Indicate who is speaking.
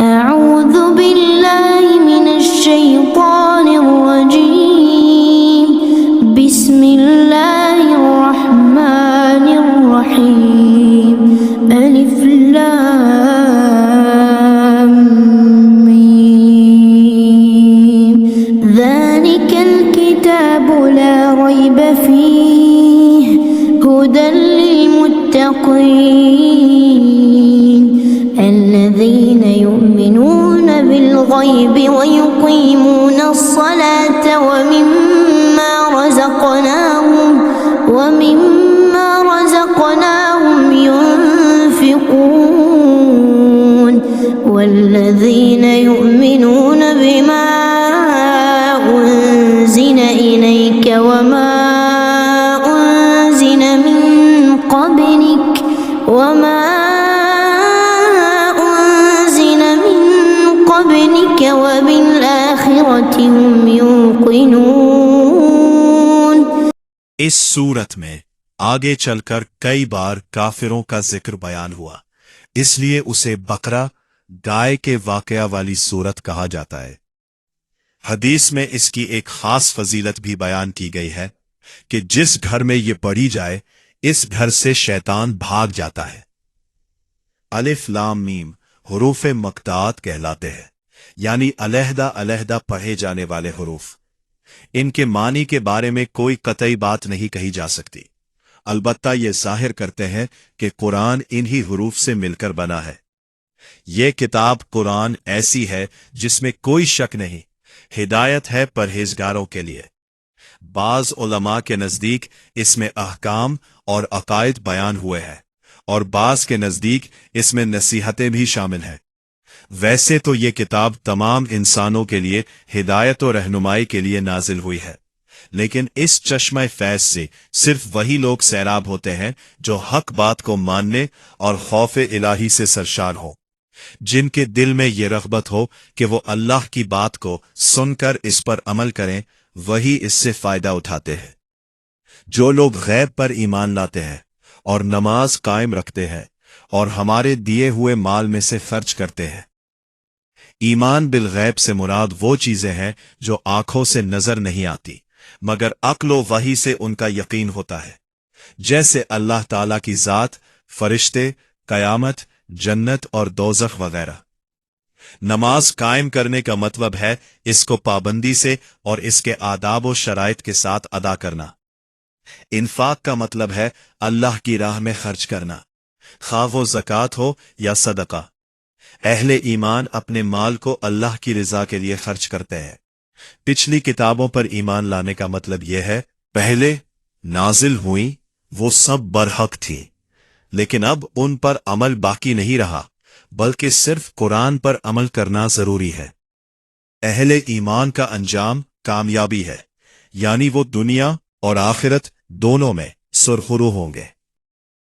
Speaker 1: أعوذ بالله من الشيطان الرجيم بسم الله الرحمن الرحيم ألف لام ميم ذلك الكتاب لا ريب فيه هدى للمتقين الذين يؤمنون بالغيب ويقيمون الصلاة ومما رزقناهم ينفقون والذين يؤمنون بما أنزل إليك وما أنزل من قبلك وبالآخرة هم يوقنون۔
Speaker 2: اس صورت میں آگے چل کر کئی بار کافروں کا ذکر بیان ہوا، اس لیے اسے بقرہ گائے کے واقعہ والی صورت کہا جاتا ہے۔ حدیث میں اس کی ایک خاص فضیلت بھی بیان کی گئی ہے کہ جس گھر میں یہ پڑھی جائے اس گھر سے شیطان بھاگ جاتا ہے۔ الف لام میم حروف مقطعات کہلاتے ہیں، یعنی علیحدہ علیحدہ پڑھے جانے والے حروف۔ ان کے معنی کے بارے میں کوئی قطعی بات نہیں کہی جا سکتی، البتہ یہ ظاہر کرتے ہیں کہ قرآن انہی حروف سے مل کر بنا ہے۔ یہ کتاب قرآن ایسی ہے جس میں کوئی شک نہیں، ہدایت ہے پرہیزگاروں کے لیے۔ بعض علماء کے نزدیک اس میں احکام اور عقائد بیان ہوئے ہیں، اور بعض کے نزدیک اس میں نصیحتیں بھی شامل ہیں۔ ویسے تو یہ کتاب تمام انسانوں کے لیے ہدایت و رہنمائی کے لیے نازل ہوئی ہے، لیکن اس چشمہ فیض سے صرف وہی لوگ سیراب ہوتے ہیں جو حق بات کو ماننے اور خوف الہی سے سرشار ہوں، جن کے دل میں یہ رغبت ہو کہ وہ اللہ کی بات کو سن کر اس پر عمل کریں، وہی اس سے فائدہ اٹھاتے ہیں۔ جو لوگ غیب پر ایمان لاتے ہیں اور نماز قائم رکھتے ہیں اور ہمارے دیے ہوئے مال میں سے خرچ کرتے ہیں۔ ایمان بالغیب سے مراد وہ چیزیں ہیں جو آنکھوں سے نظر نہیں آتی، مگر عقل و وحی سے ان کا یقین ہوتا ہے، جیسے اللہ تعالیٰ کی ذات، فرشتے، قیامت، جنت اور دوزخ وغیرہ۔ نماز قائم کرنے کا مطلب ہے اس کو پابندی سے اور اس کے آداب و شرائط کے ساتھ ادا کرنا۔ انفاق کا مطلب ہے اللہ کی راہ میں خرچ کرنا، خواہ وہ زکوٰۃ ہو یا صدقہ۔ اہل ایمان اپنے مال کو اللہ کی رضا کے لیے خرچ کرتے ہیں۔ پچھلی کتابوں پر ایمان لانے کا مطلب یہ ہے پہلے نازل ہوئیں وہ سب برحق تھیں، لیکن اب ان پر عمل باقی نہیں رہا، بلکہ صرف قرآن پر عمل کرنا ضروری ہے۔ اہل ایمان کا انجام کامیابی ہے، یعنی وہ دنیا اور آخرت دونوں میں سرخرو ہوں گے۔